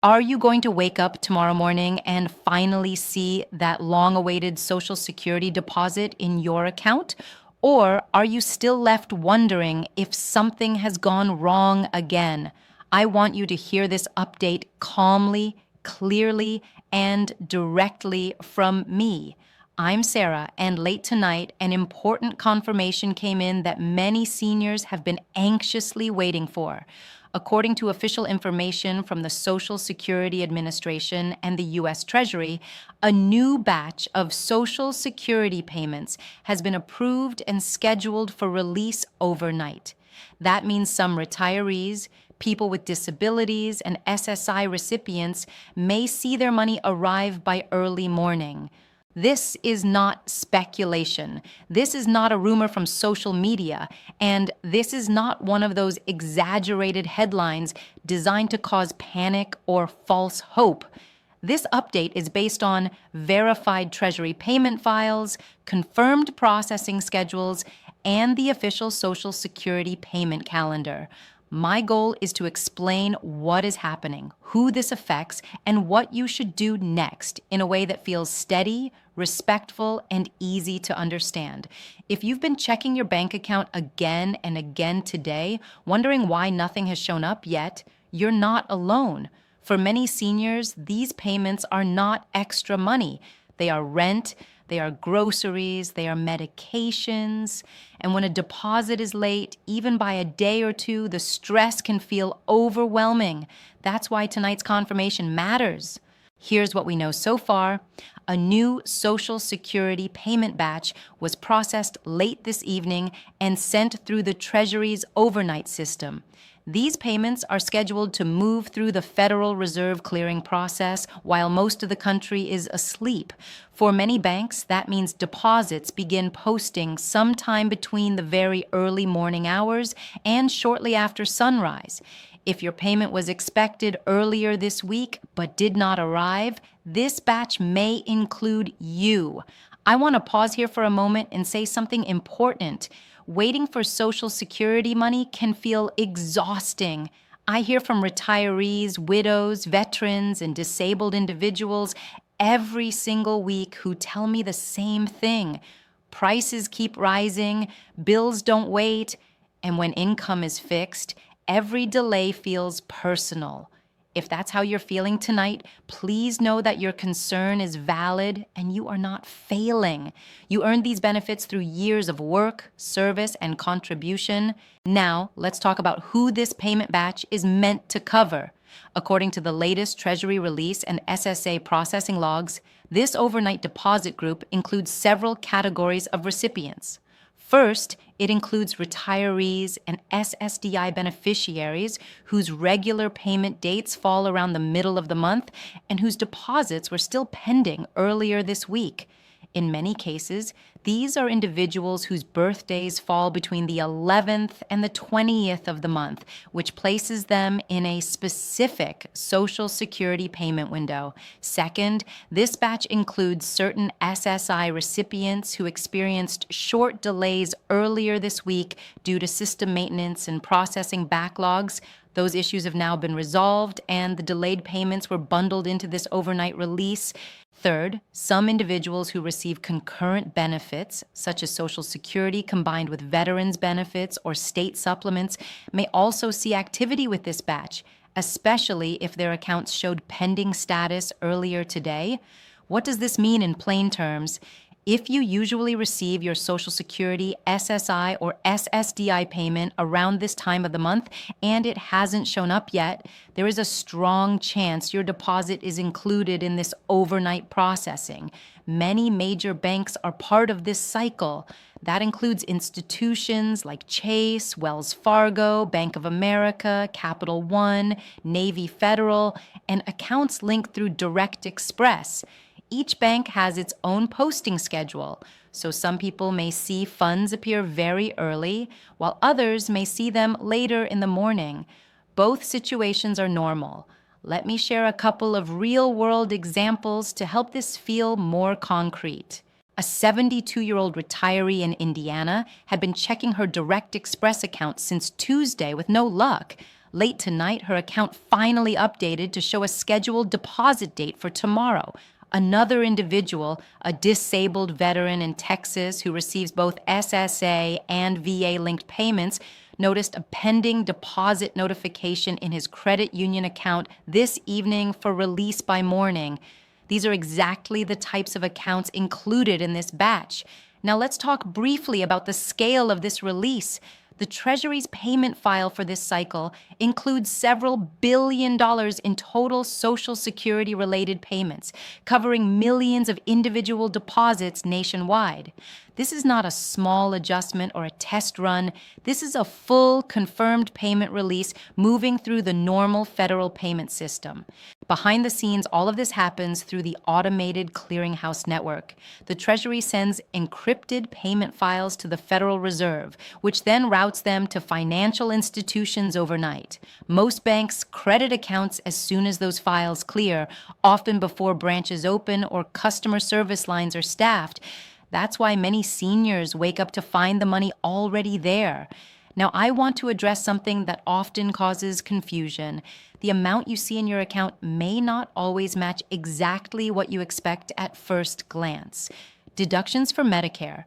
Are you going to wake up tomorrow morning and finally see that long awaited Social Security deposit in your account? Or are you still left wondering if something has gone wrong again? I want you to hear this update calmly, clearly, and directly from me. I'm Sarah, and late tonight, an important confirmation came in that many seniors have been anxiously waiting for. According to official information from the Social Security Administration and the U.S. Treasury, a new batch of Social Security payments has been approved and scheduled for release overnight. That means some retirees, people with disabilities, and SSI recipients may see their money arrive by early morning. This is not speculation. This is not a rumor from social media. And this is not one of those exaggerated headlines designed to cause panic or false hope. This update is based on verified Treasury payment files, confirmed processing schedules, and the official Social Security payment calendar. My goal is to explain what is happening, who this affects, and what you should do next in a way that feels steady, respectful, and easy to understand. If you've been checking your bank account again and again today, wondering why nothing has shown up yet, you're not alone. For many seniors, these payments are not extra money. They are rent, they are groceries, they are medications. And when a deposit is late, even by a day or two, the stress can feel overwhelming. That's why tonight's confirmation matters. Here's what we know so far. A new Social Security payment batch was processed late this evening and sent through the Treasury's overnight system. These payments are scheduled to move through the Federal Reserve clearing process while most of the country is asleep. For many banks, that means deposits begin posting sometime between the very early morning hours and shortly after sunrise. If your payment was expected earlier this week but did not arrive, this batch may include you. I want to pause here for a moment and say something important. Waiting for Social Security money can feel exhausting. I hear from retirees, widows, veterans, and disabled individuals every single week who tell me the same thing. Prices keep rising, bills don't wait, and when income is fixed, every delay feels personal. If that's how you're feeling tonight, please know that your concern is valid and you are not failing. You earned these benefits through years of work, service, and contribution. Now, let's talk about who this payment batch is meant to cover. According to the latest Treasury release and SSA processing logs, this overnight deposit group includes several categories of recipients. First, it includes retirees and SSDI beneficiaries whose regular payment dates fall around the middle of the month and whose deposits were still pending earlier this week. In many cases, these are individuals whose birthdays fall between the 11th and the 20th of the month, which places them in a specific Social Security payment window. Second, this batch includes certain SSI recipients who experienced short delays earlier this week due to system maintenance and processing backlogs. Those issues have now been resolved, and the delayed payments were bundled into this overnight release. Third, some individuals who receive concurrent benefits, such as Social Security combined with veterans benefits or state supplements, may also see activity with this batch, especially if their accounts showed pending status earlier today. What does this mean in plain terms? If you usually receive your Social Security, SSI, or SSDI payment around this time of the month and it hasn't shown up yet, there is a strong chance your deposit is included in this overnight processing. Many major banks are part of this cycle. That includes institutions like Chase, Wells Fargo, Bank of America, Capital One, Navy Federal, and accounts linked through Direct Express. Each bank has its own posting schedule, so some people may see funds appear very early, while others may see them later in the morning. Both situations are normal. Let me share a couple of real-world examples to help this feel more concrete. A 72-year-old retiree in Indiana had been checking her Direct Express account since Tuesday with no luck. Late tonight, her account finally updated to show a scheduled deposit date for tomorrow. Another individual, a disabled veteran in Texas who receives both SSA and VA linked payments, noticed a pending deposit notification in his credit union account this evening for release by morning. These are exactly the types of accounts included in this batch. Now let's talk briefly about the scale of this release. The Treasury's payment file for this cycle includes several billion dollars in total Social Security-related payments, covering millions of individual deposits nationwide. This is not a small adjustment or a test run. This is a full, confirmed payment release moving through the normal federal payment system. Behind the scenes, all of this happens through the automated clearinghouse network. The Treasury sends encrypted payment files to the Federal Reserve, which then routes them to financial institutions overnight. Most banks credit accounts as soon as those files clear, often before branches open or customer service lines are staffed. That's why many seniors wake up to find the money already there. Now, I want to address something that often causes confusion. The amount you see in your account may not always match exactly what you expect at first glance. Deductions for Medicare,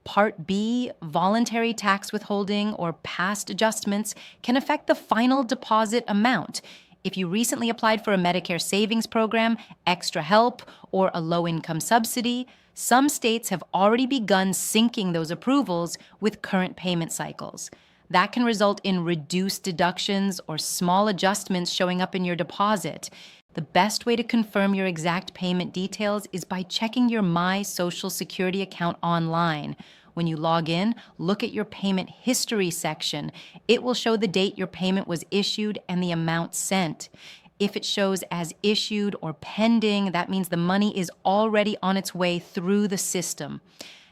Part B, voluntary tax withholding, or past adjustments can affect the final deposit amount. If you recently applied for a Medicare savings program, extra help, or a low-income subsidy, some states have already begun syncing those approvals with current payment cycles. That can result in reduced deductions or small adjustments showing up in your deposit. The best way to confirm your exact payment details is by checking your My Social Security account online. When you log in, look at your payment history section. It will show the date your payment was issued and the amount sent. If it shows as issued or pending, that means the money is already on its way through the system.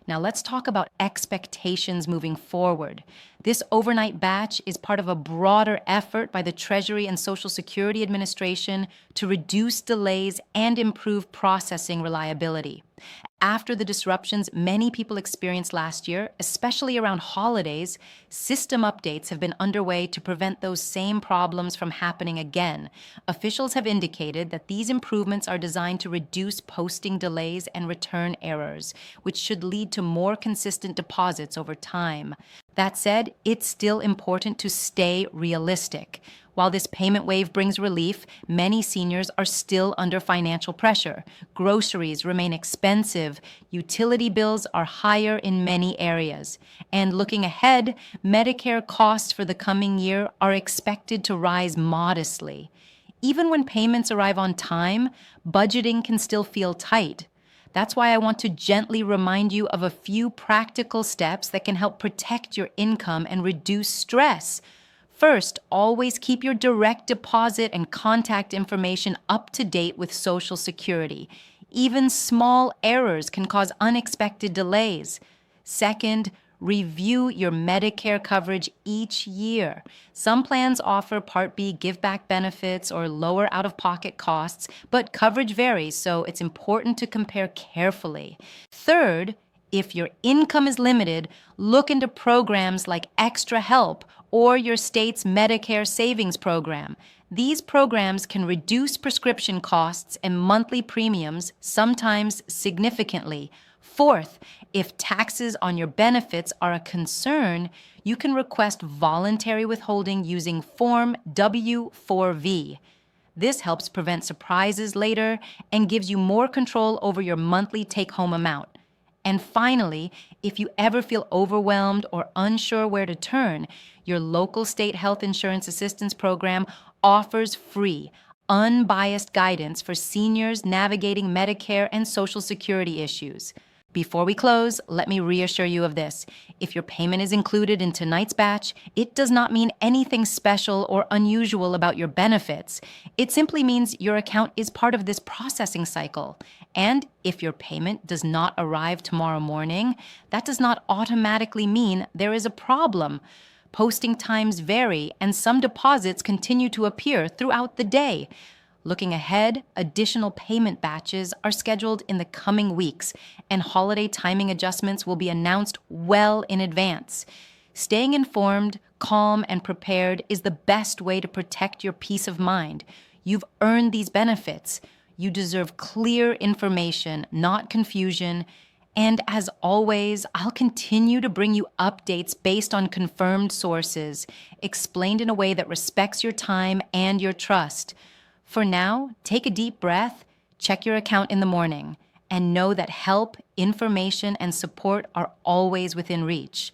Now let's talk about expectations moving forward. This overnight batch is part of a broader effort by the Treasury and Social Security Administration to reduce delays and improve processing reliability. After the disruptions many people experienced last year, especially around holidays, system updates have been underway to prevent those same problems from happening again. Officials have indicated that these improvements are designed to reduce posting delays and return errors, which should lead to more consistent deposits over time. That said, it's still important to stay realistic. While this payment wave brings relief, many seniors are still under financial pressure. Groceries remain expensive, utility bills are higher in many areas. And looking ahead, Medicare costs for the coming year are expected to rise modestly. Even when payments arrive on time, budgeting can still feel tight. That's why I want to gently remind you of a few practical steps that can help protect your income and reduce stress. First, always keep your direct deposit and contact information up to date with Social Security. Even small errors can cause unexpected delays. Second, review your Medicare coverage each year. Some plans offer Part B give-back benefits or lower out-of-pocket costs, but coverage varies, so it's important to compare carefully. Third, if your income is limited, look into programs like Extra Help or your state's Medicare savings program. These programs can reduce prescription costs and monthly premiums, sometimes significantly. Fourth, if taxes on your benefits are a concern, you can request voluntary withholding using Form W-4V. This helps prevent surprises later and gives you more control over your monthly take-home amount. And finally, if you ever feel overwhelmed or unsure where to turn, your local state health insurance assistance program offers free, unbiased guidance for seniors navigating Medicare and Social Security issues. Before we close, let me reassure you of this. If your payment is included in tonight's batch, it does not mean anything special or unusual about your benefits. It simply means your account is part of this processing cycle. And if your payment does not arrive tomorrow morning, that does not automatically mean there is a problem. Posting times vary, and some deposits continue to appear throughout the day. Looking ahead, additional payment batches are scheduled in the coming weeks, and holiday timing adjustments will be announced well in advance. Staying informed, calm and prepared is the best way to protect your peace of mind. You've earned these benefits. You deserve clear information, not confusion. And as always, I'll continue to bring you updates based on confirmed sources, explained in a way that respects your time and your trust. For now, take a deep breath, check your account in the morning, and know that help, information, and support are always within reach.